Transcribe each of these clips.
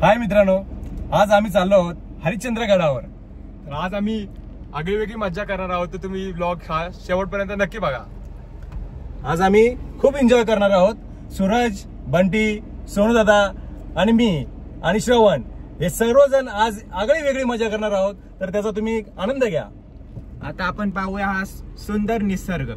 हाय मित्रांनो, आज आम्ही चाललो आहोत हरिश्चंद्र गडावर। तर आज आम्ही आगळीवेगळी मज्जा करणार आहोत, तर तुम्ही व्लॉग हा शेवटपर्यंत नक्की बघा। आज आम्ही खूप एन्जॉय करणार आहोत। सूरज, बंटी, सोनू दादा आणि मी आणि श्रवण हे सर्वजण आज आगळीवेगळी मजा करणार आहोत, तर त्याचा तुम्ही आनंद घ्या। आता आपण पाहूया हा सुंदर निसर्ग।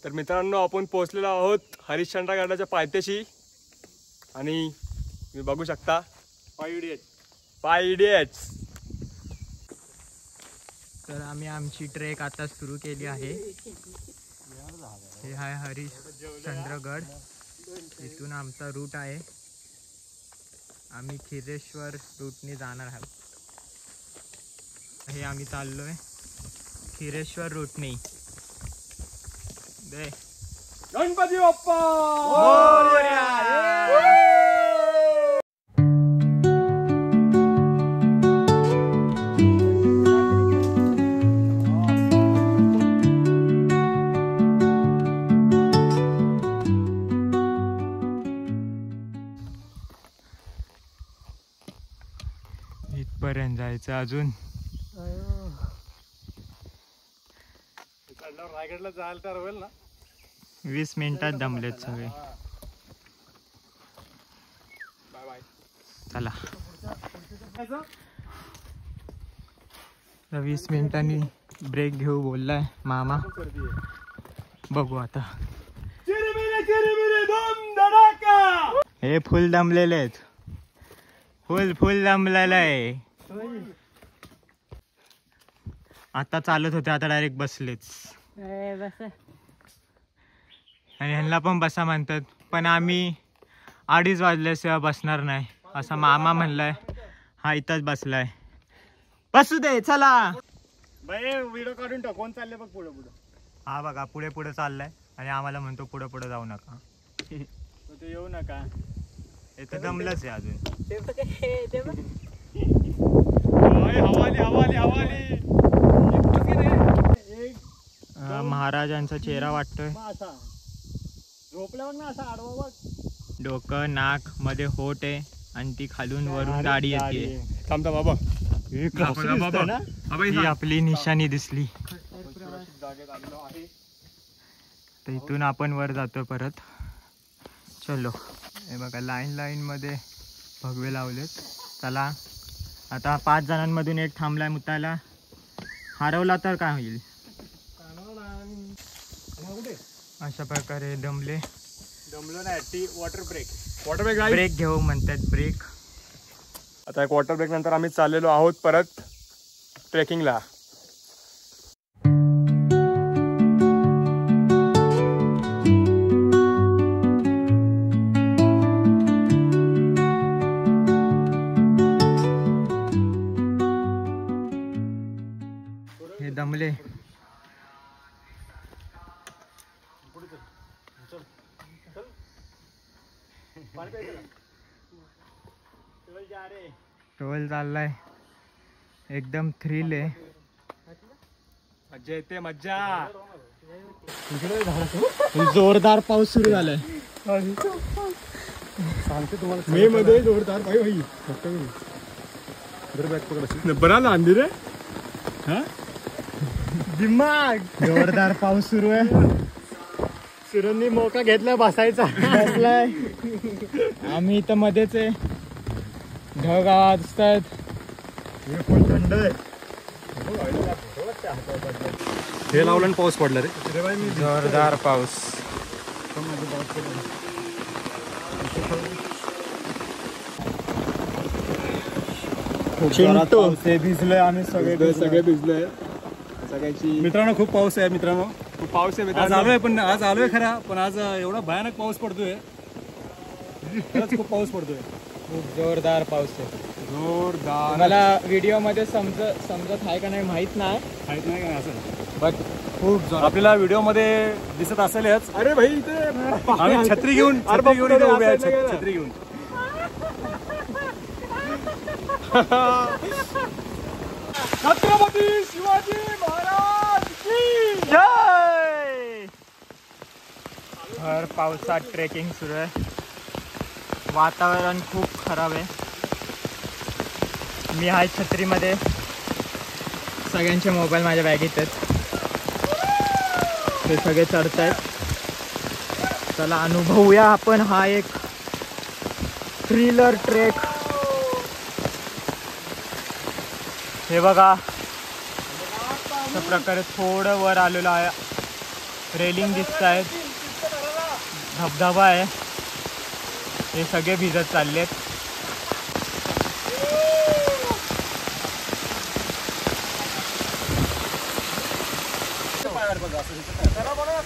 तर मित्रांनो, आपण पोहोचलेलो आहोत हरिश्चंद्र गडाच्या पायथ्याशी आणि तुम्ही बघू शकता 5 इडियट्स। तर आम्ही आमची ट्रेक आता सुरू केली आहे। हे आहे हरिश्चंद्रगड, इथून आमचा रूट आहे। आम्ही खिरेश्वर रूटने जाणार आहोत। हे आम्ही चाललोय खिरेश्वर रूटने। गणपती बाप्पा मोरया। इथपर्यंत जायचं अजून। रायगडला जायला तर होईल ना, 20 मिनिटात दमलेत सगळे। बाय बाय, चला। 20 मिनिटांनी ब्रेक घेऊ बोललाय मामा, बघू आता। हे फुल दमलेले आहेत, फुल दमलेलं आहे। आता चालत होते, आता डायरेक्ट बसलेच। आणि ह्यांना पण बसा म्हणतात, पण आम्ही 2:30 वाजल्याशिवाय बसणार नाही असा मामा म्हणलाय। हा इथंच बसलाय, बसू दे चला। व्हिडिओ काढून टाक, कोण चालले बघ पुढे पुढे। हा बघा पुढे पुढे चाललाय आणि आम्हाला म्हणतो पुढे पुढे जाऊ नका, तू येऊ नका, इथं दमलंच आहे अजून। महाराजांचा चेहरा वाटतोय, झोपल्यावर ना असा आडवा बघ। डोकं नाक मध्ये होट आहे आणि ती खालून वरून गाडी येते। थांबता बाबा, ही आपली निशाणी दिसली, तर इथून आपण वर जातो परत। चलो, हे बघा लाईन मध्ये भगवे लावलेत। चला आता 5 जणांमधून एक थांबलाय मुतायला, हरवला तर काय होईल। अशा प्रकारे दमलो नाही, वॉटर ब्रेक ब्रेक घेऊ म्हणतात, ब्रेक। आता एक वॉटर ब्रेक नंतर आम्ही चाललेलो आहोत परत ट्रेकिंगला। हे दमले, टोल चाललाय, एकदम थ्रिल आहे। मज्जा येते, मज्जा। जोरदार पाऊस सुरू झालाय। मे मध्ये जोरदार बरा ना अंधीर आहे, दिमाग जोरदार पाऊस सुरू आहे। सुरंनी मोका घेतलाय बसायचा, बसलाय। आम्ही इथं मध्येच आहे, ढग असतात, फुल थंड आहे। हे लावलं आणि पाऊस पडला रे, जोरदार पाऊस। चिंटू भिजलोय आम्ही सगळे भिजलोय सगळ्यांची। मित्रांनो, खूप पाऊस आहे मित्रांनो, खूप पाऊस आहे आज आलोय, पण आज आलोय खरा, पण आज एवढा भयानक पाऊस पडतोय, खरंच खूप पाऊस पडतोय, खूप जोरदार पाऊस आहे, जोरदार। मला व्हिडिओ मध्ये समजत आहे का नाही माहित नाही का असं, बट खूप आपल्याला व्हिडिओ मध्ये दिसत असेलच। अरे भाई इथे आम्ही छत्री घेऊन इथे उभे आहेत, छत्री घेऊन। छत्रपती शिवाजी महाराज की जय. भर पावसात ट्रेकिंग सुरू आहे. वातावरण खूप खराब आहे. मी आहे छत्रीमध्ये. सगळ्यांचे मोबाईल माझ्या बॅगेत आहेत. ते सगळे चढत आहेत. चला अनुभवूया आपण हा एक थ्रिलर ट्रेक. हे बघा अशा प्रकारे थोडं वर आलेलं आहे. रेलिंग दिसत आहेत. धबधबा आहे. हे सगळे भिजत चाललेत.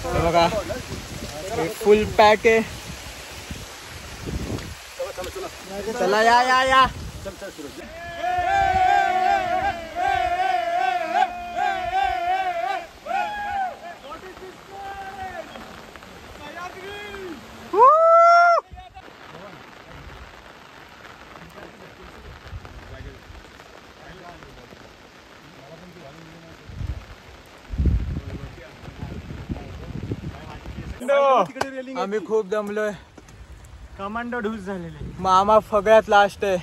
हे बघा फुल पॅक आहे. चला या या या. आम्ही खूप दमलोय. कमांडो ढूस झालेले. मामा सगळ्यात लास्ट आहे.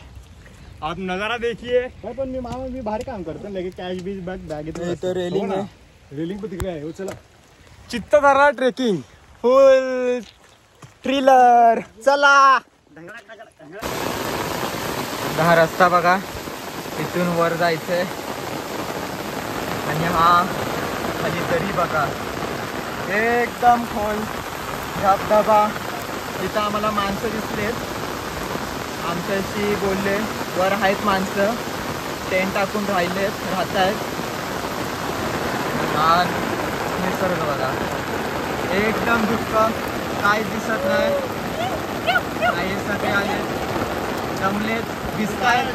आप नजारा देखिए. पण मी भारी काम करतो. लगेच कॅश बीज बॅगेत इथं रेलिंग आहे. रेलिंग पण तिकडे आहे. चला चित्तदारा ट्रेकिंग फुल थ्रिलर. चला. हा रस्ता बघा. इथून वर जायचंय. आणि हा खाली दरी बघा. एकदम खोल धबधबा. इथं आम्हाला माणसं दिसलेत. आमच्याशी बोलले. वर आहेत माणसं. टेंट टाकून राहत आहेत. हा निसर्ग बघा. एकदम दुःख. काय दिसत नाही. हे सगळे आले दमलेत. दिसतायत.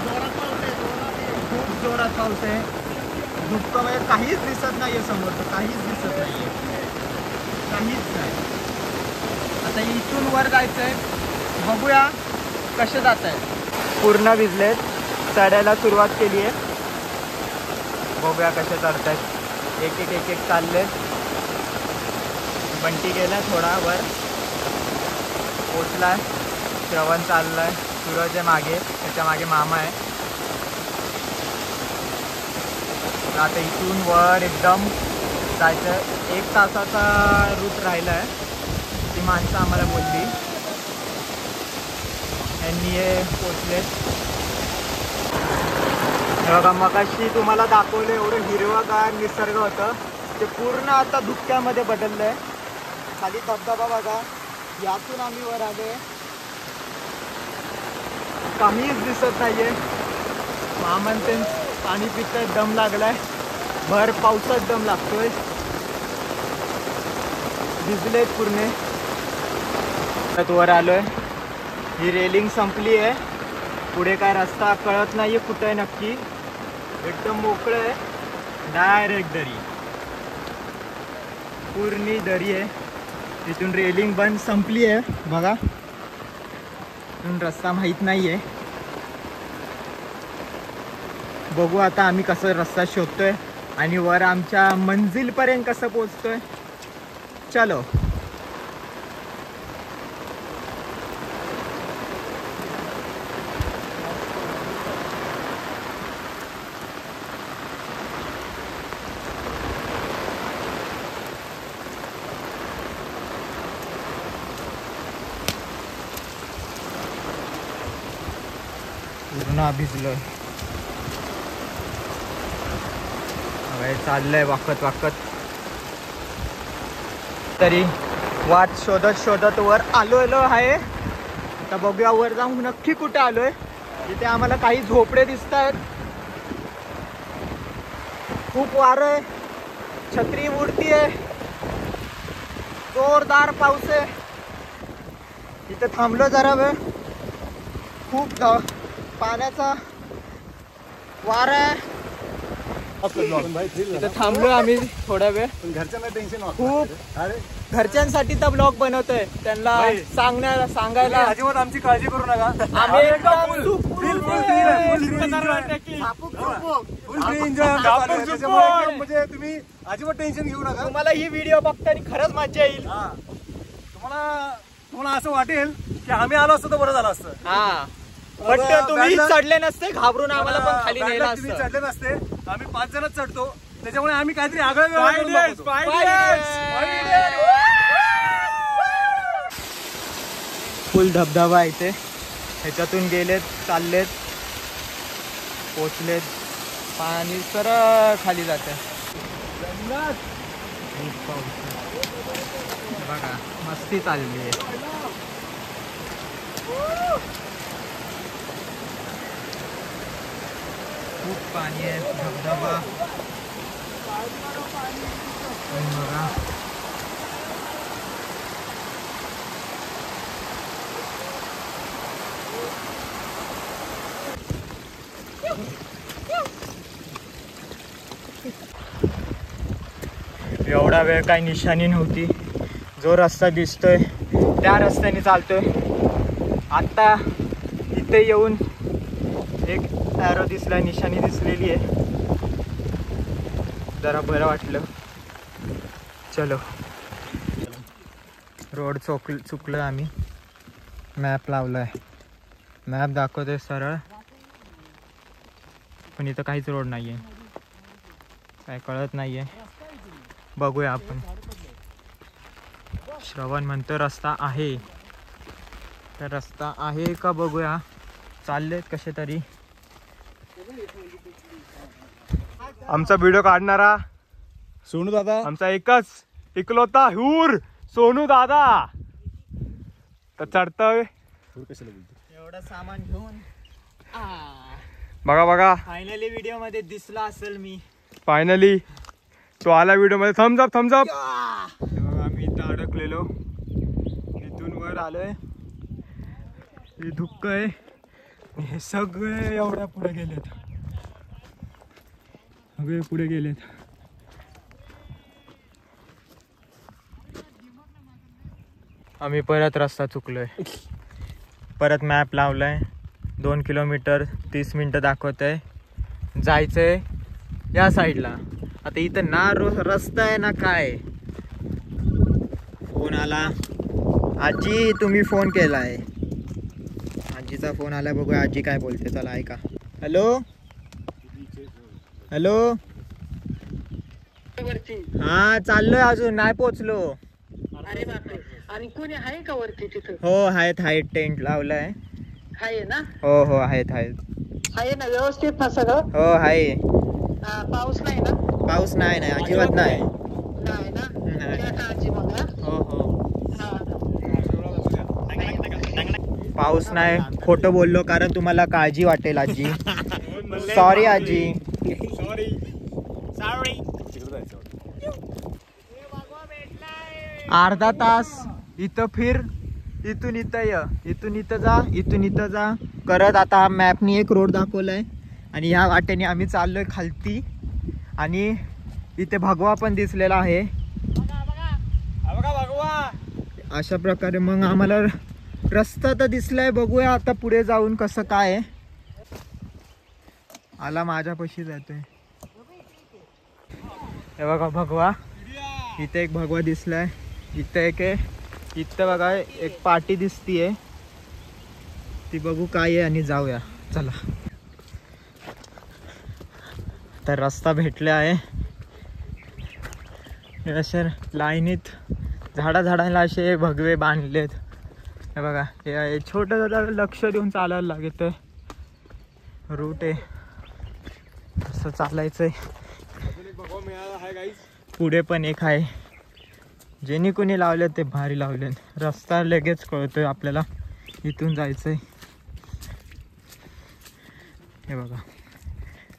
खूप जोरात पाऊस आहे. दुःख म्हणजे काहीच दिसत नाहीये समोर. काहीच दिसत नाहीये. काहीच नाही. आता इथून वर जायचंय. बघूया कसे जात आहेत. पूर्ण भिजलेत. चढायला सुरुवात केली आहे. बघूया कसे चढतायत. एक एक एक एक चाललेत. बंटी गेलाय थोडा वर. पोचलाय. श्रवण चाललाय. सूरज आहे मागे. त्याच्या मागे मामा आहे. आता इथून वर एकदम जायचं. 1 तासाचा रूट राहिला आहे. ती माणसं आम्हाला बोलली. यांनी हे पोचलेत. हे बघा मगाशी तुम्हाला दाखवलं एवढं हिरवंगार निसर्ग होतं. ते पूर्ण आता धुक्यामध्ये बदललं आहे. खाली धबधबा बघा. यातून आम्ही वर आलोय. काहीच दिसत नाहीये. मामांचे पाणी पितंय. दम लागलाय. भर पावसात दम लागतोय. भिजलेत पूर्ण. वर आलोय. ही रेलिंग संपली आहे. पुढे काय रस्ता कळत नाहीये कुठे आहे नक्की. एकदम मोकळं आहे. डायरेक्ट दरी. पूर्ण दरी आहे. इथून रेलिंग बंद संपली आहे बघा. इथून रस्ता माहीत नाहीये. बघू आता आम्ही कसं रस्ता शोधतोय आणि वर आमच्या मंजिलपर्यंत कसं पोहोचतोय. चलो. पूर्ण भिजलोय. चाललंय वाकत वाकत. तरी वाट शोधत शोधत वर आलोय आहे. आता बघूया वर जाऊन नक्की कुठे आलोय. इथे आम्हाला काही झोपडे दिसत आहेत. खूप वारं आहे. छत्री उडती आहे. जोरदार पाऊस आहे. इथे थांबलो जरा वेळ. खूप पाण्याचा वारा आहे. इथं थांबलो आम्ही थोडा वेळ. पण घरच्यांना टेन्शन खूप. अरे घरच्यांसाठी तर ब्लॉग बनवतोय, त्यांना बाई. सांगायला अजिबात आमची काळजी करू नका. आम्ही एकदम म्हणजे तुम्ही अजिबात टेन्शन घेऊ नका. तुम्हाला ही व्हिडिओ बघताना खरंच मजा येईल. हा. तुम्हाला असं वाटेल की आम्ही आलो असतो तर बरं झालं असतं. हा, बट तुम्ही चढले नसते, घाबरून आम्हाला पण खाली नेलं तुम्ही असतं. चढले नसते. आम्ही 5 जणच चढतो, त्याच्यामुळे आम्ही काहीतरी आगळं फुल धबधबा आहे इथे. ह्याच्यातून गेलेत, चाललेत, पोचलेत, पाणी सरळ खाली जाते. बघा मस्ती चालली आहे. खूप पाणी आहे, धबधबा बघा. एवढा वेळ काही निशाणी नव्हती. जो रस्ता दिसतोय त्या रस्त्याने चालतोय. आता इथे येऊन एक ॲरो दिसला, निशाणी दिसलेली आहे. जरा बरं वाटलं. चलो, रोड चुकलं आम्ही. मॅप लावलाय, मॅप दाखवतोय सरळ, पण इथं काहीच रोड नाही आहे, काय कळत नाही आहे. बघूया आपण. श्रवण म्हणतो रस्ता आहे, तर रस्ता आहे का बघूया. चाललेत कसे तरी. आमचा व्हिडिओ काढणारा सोनू दादा, आमचा एकच इकलौता हूर सोनू दादा तर चढतोय. एवढं सामान घेऊन बघा बघा, फायनली व्हिडिओ मध्ये दिसला असेल मी. फायनली तो आला व्हिडिओ मध्ये. Thumbs up thumbs up. आम्ही इथं अडकलेलो, इथून वर आलोय. हे धुक्क आहे. हे सगळे एवढ्या पुढे गेलेत, सगळे पुढे गेलेत. आम्ही परत रस्ता चुकलोय. परत मॅप लावलाय. 2 किलोमीटर 30 मिनिटं दाखवतंय. जायचंय या साईडला. आता इथं ना रस्ता आहे ना काय. फोन आला. आजी तुम्ही फोन केलाय. आजीचा फोन आला, बघूया आजी काय बोलते. चला ऐका. Hello hello. हा चाललोय, अजून नाही पोचलो. अरे बापरे. आणि कोणी आहे का वरती तिथं? हो आहेत आहेत, टेंट लावलाय. आहे ना? हो हो आहेत आहेत. आहे ना व्यवस्थित ना सगळं? हो आहे. हा, पाऊस नाही ना? पाऊस नाही नाही अजिबात नाही. नाही ना? नाही. घ्या काळजी मग. हा? हो हो हा. पाऊस नाही. खोटं बोललो कारण तुम्हाला काळजी वाटेल आजी. सॉरी आजी. अर्धा तास इथं फिर, इथून इथं य, इथून इथं जा, इथून इथं जा करत. आता हा मॅपनी एक रोड दाखवलाय आणि ह्या वाटेने आम्ही चाललोय खालती. आणि इथे भगवा पण दिसलेला आहे. अशा प्रकारे मग आम्हाला रस्ता तर दिसलाय. बघूया आता पुढे जाऊन कसं काय. आला माझ्यापाशी जातोय. हे बघा भगवा. इथे एक भगवा दिसलाय. इथं एक आहे. इथं बघा एक पाटी दिसतीये, ती बघू काय आहे आणि जाऊया. चला. तर रस्ता भेटले आहे. असे लाईनीत झाडाला असे भगवे बांधलेत. हे बघा, हे छोटं जरा लक्ष देऊन चालायला लागत आहे. रूट आहे असं चालायचंय. पुढे पण एक आहे. ज्यांनी कोणी लावले ते भारी लावले. रस्ता लगेच कळतोय आपल्याला, इथून जायचंय. हे बघा,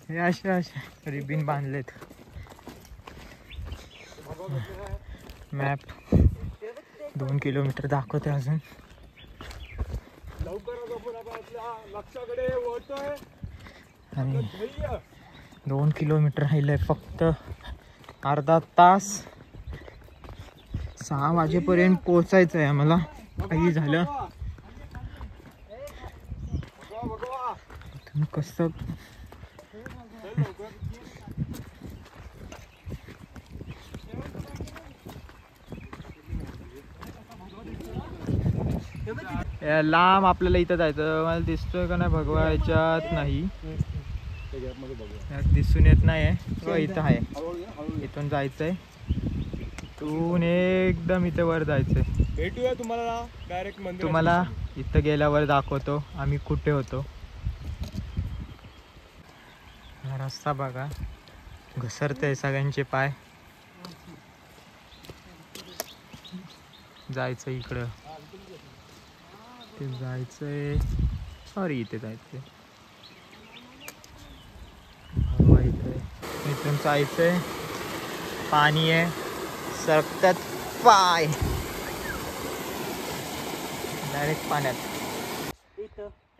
हे असे रिबिन बांधलेत. मॅप 2 किलोमीटर दाखवते अजून. आणि 2 किलोमीटर राहिलंय फक्त. अर्धा तास. 6 वाजेपर्यंत पोहोचायचं आहे आम्हाला. काही झालं कसं. लांब आपल्याला इथं जायचं. मला दिसतोय का नाही भगवा याच्यात नाही, दिसून येत नाही. इथं आहे, इथून जायचंय. इथून एकदम इथे वर जायचंय. भेटूया तुम्हाला डायरेक्ट मंदिर. तुम्हाला इथं गेल्यावर दाखवतो आम्ही कुठे होतो. हा रस्ता बघा, घसरतंय सगळ्यांचे पाय. जायचं इकडं, ते जायचंय. सॉरी, इथे जायचंय. इथून जायचंय. पाणी आहे, सरकतात पाय डायरेक्ट पाण्यात.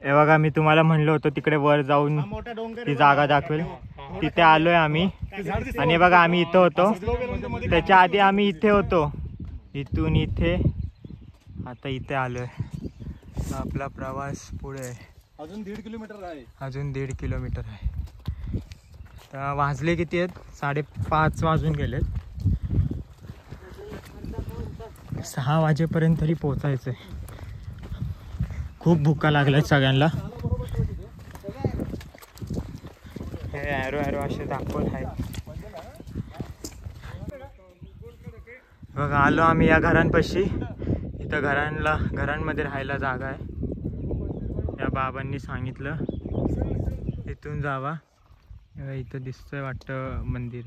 हे बघा, मी तुम्हाला म्हणलं होतं तिकडे वर जाऊन ती जागा दाखवेल. तिथे आलोय आम्ही. आणि बघा, आम्ही इथं होतो. त्याच्या आधी आम्ही इथे होतो. इथून इथे, आता इथे आलोय. आपला प्रवास पुढे आहे. अजून 1.5 किलोमीटर आहे. अजून 1.5 किलोमीटर आहे. तर वाजले किती आहेत? 5:30 वाजून गेलेत. 6 वाजेपर्यंत तरी पोचायचंय. खूप भुका लागल्यात सगळ्यांना. हे ॲरो असे दाखवत आहे बघा. आलो आम्ही या घरांपाशी. इथं घरांमध्ये राहायला जागा आहे. या बाबांनी सांगितलं इथून जावा. इथं दिसतंय वाटतं मंदिर.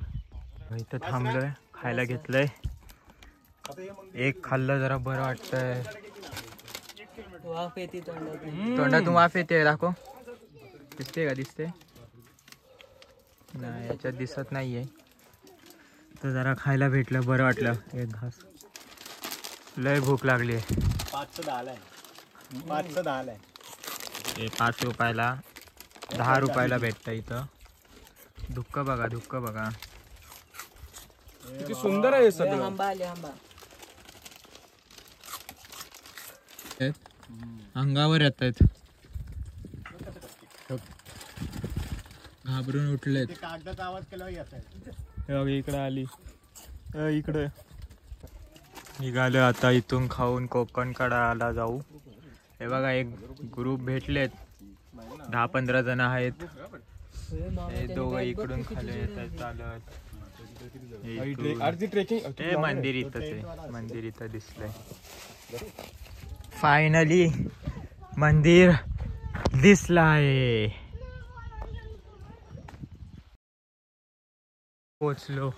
इथं थांबलोय, खायला घेतलंय. एक खाल्लं, जरा बरं वाटतंय. तोंडातून वाफ येते. दाखव, दिसते का? दिसते नाही, याच्यात दिसत नाहीये. तर जरा खायला भेटलं, बरं वाटलं. एक घास. लय भूक लागली आहे. 510 आहे. 510 आहे. हे 5 रुपयाला 10 रुपयाला भेटतं इथं. धुक्क बघा, धुक्क बघा. किती सुंदर आहे सगळं. अंगावर येत आहेत. घाबरून उठलेत. कागदाचा आवाज केला येत आहे. इकडे आली. इकडे निघालो आता. इथून खाऊन कोकणकडाला जाऊ. हे बघा, एक ग्रुप भेटलेत. 10-15 जण आहेत. हे दोघं इकडून खाली येत आहेत चालत. हे मंदिर इथंच आहे. मंदिर इथं दिसलंय. फायनली मंदिर दिसलंय. पोचलो.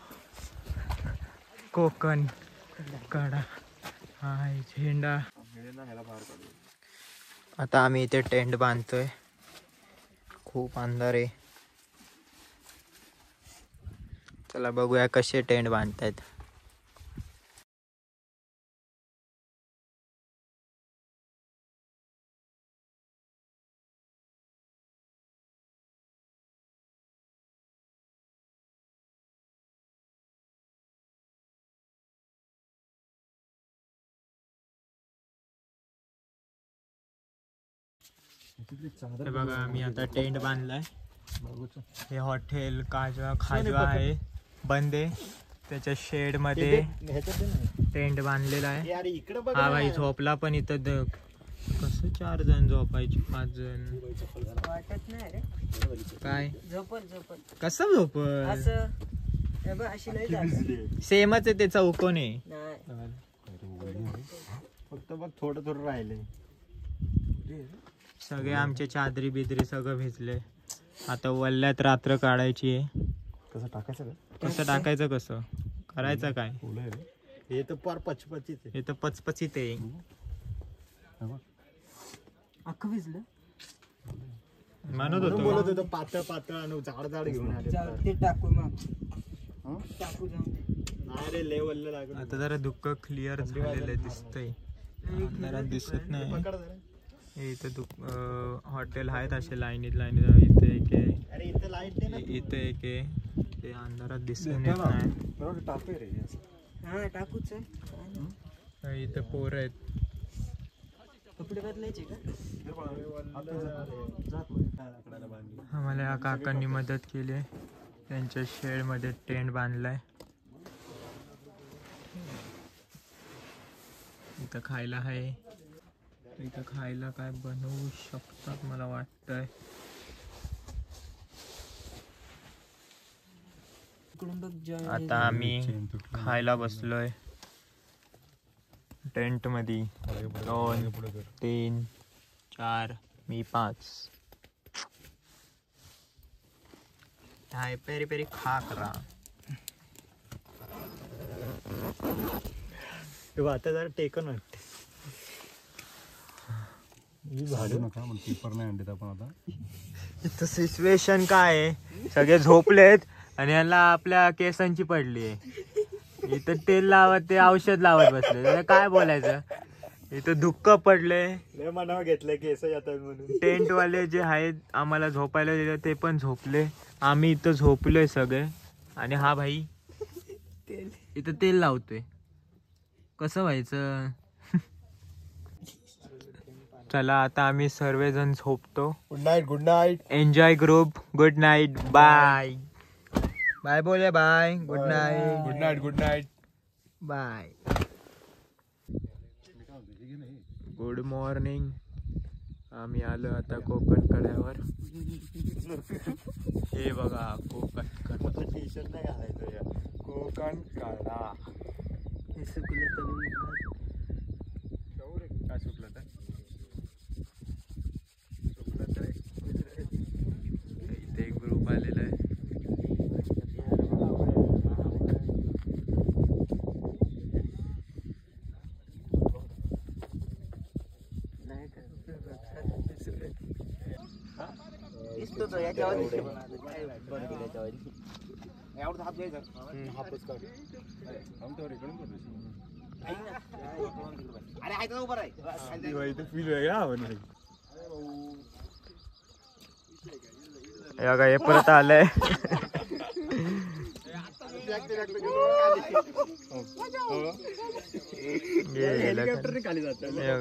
कोकण कडा हाय झेंडा. आता आम्ही इथे टेंट बांधतोय. खूप अंधार आहे. चला बघूया कसे टेंट बांधतायत. हे बघा, आम्ही आता टेंट बांधलाय. हे हॉटेल खाजवा आहे, बंद आहे. त्याच्या शेड मध्ये टेंट बांधलेला आहे. हा भाई झोपला पण इथं. कसं 4 जण झोपायचे? 5 जण काय? कसं झोपल? सेमच आहे ते. चौकोन आहे फक्त बघ, थोडं राहिले. सगळे आमचे चादरी बिदरी सगळं भिजले. आता वल्ल्यात रात्र काढायची आहे. कसं टाकायचं? कसं टाकायचं? कसं करायचं? काय हे तर पार पचपचित आहे. हे तर पचपचित आहे. अख्खं भिजलं. म्हणत बोलत होतो होतो पातळ पातळ आणि जाड घेऊन आले. ते टाकू मग. टाकू जाऊन नाही रे, लेवलला लागलं. आता जरा दुःख क्लिअर झालेलं दिसतंय. अंधारात दिसत नाही. पकड जरा. इथं हॉटेल आहेत असे लाईनीत इथे एक आहे, इथे एक आहे. ते अंधारात दिसून येत नाही. हा टाकूच आहे. इथं पोरं आहेत. कपडे बदलायचे का? आम्हाला या काकांनी मदत केली आहे. त्यांच्या शेडमध्ये टेंट बांधलाय. इथं खायला आहे. इथं खायला काय बनवू शकतात मला वाटतंय. इकडून बघ आता आम्ही खायला बसलोय टेंट मध्ये. 2 3 4 मी 5. हाय पेरी पेरी खा करा. आता जरा टेकन वाटते. इथं सिच्युएशन काय आहे, सगळे झोपलेत आणि यांना आपल्या केसांची पडली आहे. इथं तेल लावत ते औषध लावत बसले. त्याला काय बोलायचं. इथं धुक्क पडले मनावर घेतलं केस येतात म्हणून. टेंट वाले जे आहेत आम्हाला झोपायला दिले ते पण झोपले. आम्ही इथं झोपलोय सगळे. आणि हा भाई इथं तेल लावतोय. कसं व्हायचं. चला आता आम्ही सर्वजण झोपतो. Good night, good night. Enjoy group. Good night. Bye bye बोले. Bye. Good night. Good night, good night. Bye. Good morning. आम्ही आलो आता कोकण कड्यावर. हे बघा कोकण कडा. टी शर्ट नाही घालायचं या. कोकण कडा. हे सुकलं तर काय सुटलं तर इथे एक ग्रुप आलेला आहे. हे परत आलंय.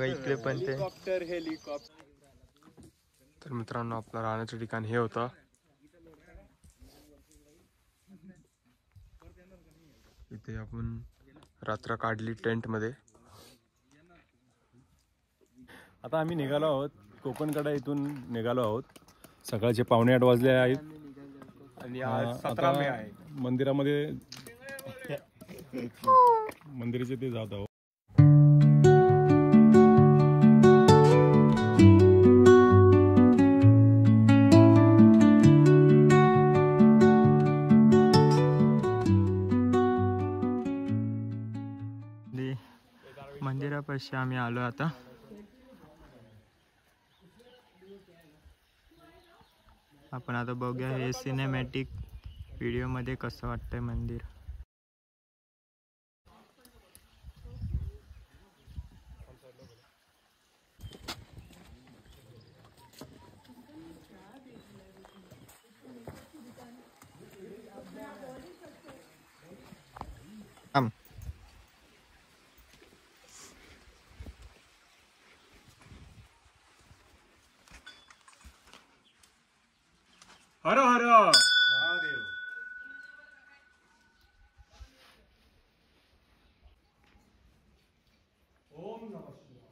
इकडे पण ते. तर मित्रांनो आपलं राहण्याचं ठिकाण हे होतं. इथे आपण रात्र काढली टेंट मध्ये. आता आम्ही निघालो आहोत कोकणकडा. इथून निघालो आहोत. सकाळचे 7:45 वाजले आहेत. आणि आज 17 मे आहे. मंदिरामध्ये मंदिराचे ते जात आहोत. मंदिरापाशी आम्ही आलो आता. आपण आता बघूया हे सिनेमॅटिक व्हिडिओ मध्ये कसं वाटतंय मंदिर. हर हर महादेव. ओम नमः शिवाय.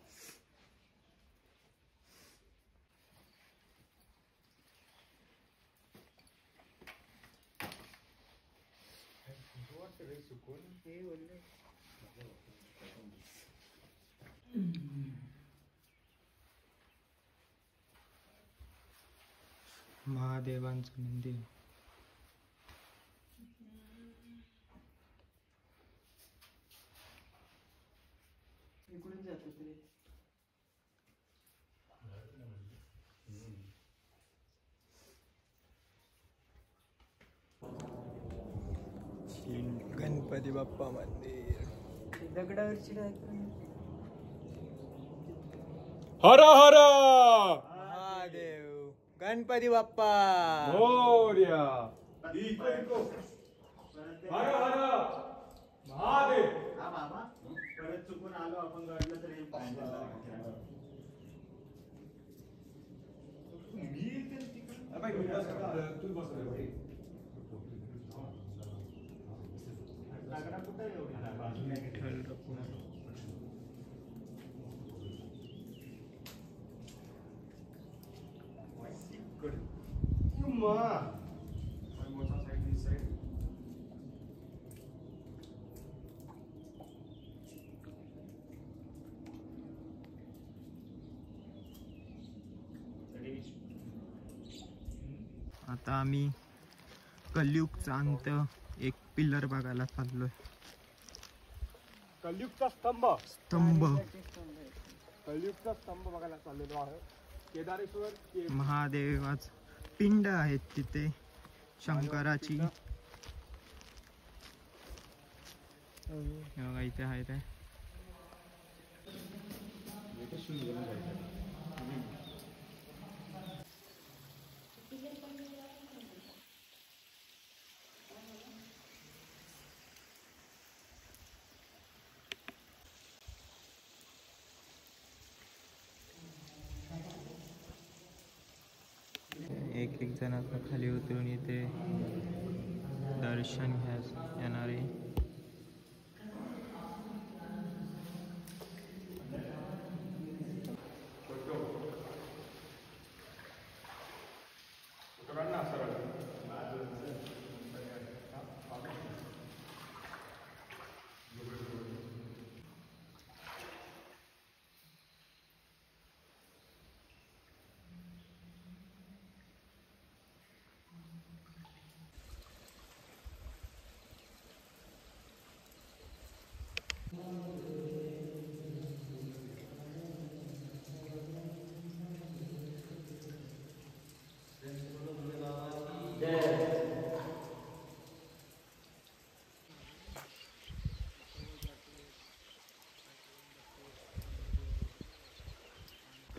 महादेवांचं मंदिर. इकडून जातो तरी. गणपती बाप्पा मंदिर. दगडावरची काय हर हर महादेव गणपती बाप्पा मोरया. हर हर महादेव. आता आम्ही कलियुगचा अंत एक पिल्लर बघायला चाललोय. कलियुगचा स्तंभ. स्तंभ कलियुगचा स्तंभ बघायला चाललेलो आहे. केदारेश्वर महादेवाच पिंड आहेत तिथे शंकराची. हे बघा इथे आहे ते. एक एक जण आता खाली उतरून इथे दर्शन घ्या येणारे.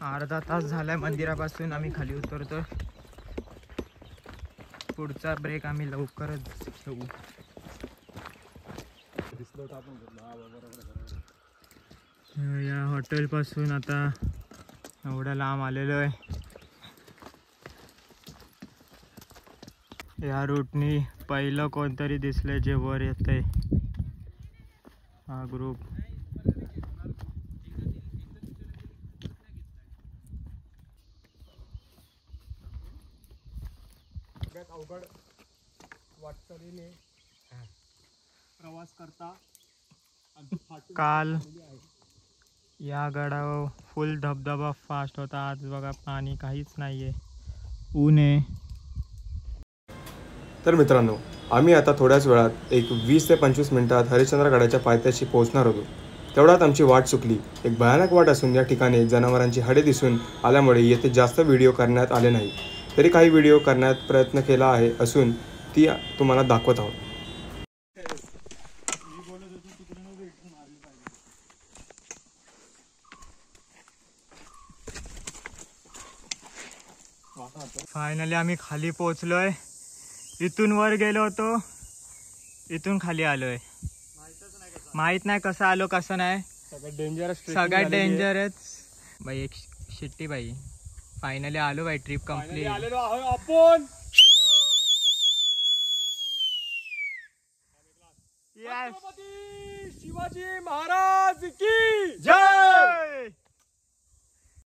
अर्धा तास झालाय मंदिरापासून आम्ही खाली उतरतोय. पुढचा ब्रेक आम्ही लवकरच घेऊ. या हॉटेल पासून आता एवढं लांब आलेलो आहे. या रूटनी पहिलं कोणतरी दिसलंय जे वर येतंय. हा ग्रुप अवघड वाटचालीने प्रवास करता. काल या गडावर फुल धबधबा फास्ट होता. आज बघा पाणी काहीच नाहीये, ऊन आहे. तर मित्रांनो, आम्ही आता थोड्याच वेळात एक 20 ते 25 मिनिटात हरिश्चंद्रगडाच्या पायथ्याशी पोहोचणार होतो. तेवढ्यात आमची वाट चुकली. एक भयानक वाट असून या ठिकाणी जनावरांची हाडे दिसून आल्यामुळे येथे जास्त व्हिडिओ करण्यात आले नाही. तरी काही व्हिडिओ करण्यात प्रयत्न केला आहे असून ती तुम्हाला दाखवत आहोत. फायनली आम्ही खाली पोहोचलोय. इथून वर गेलो होतो, इथून खाली आलोय. माहित नाही कसं आलो कसं नाही. सगळ्यात डेंजरच बाई. एक शिट्टी बाई. फायनली आलो बाई. Trip complete. आलेलो आहोत आपण. छत्रपती शिवाजी महाराज की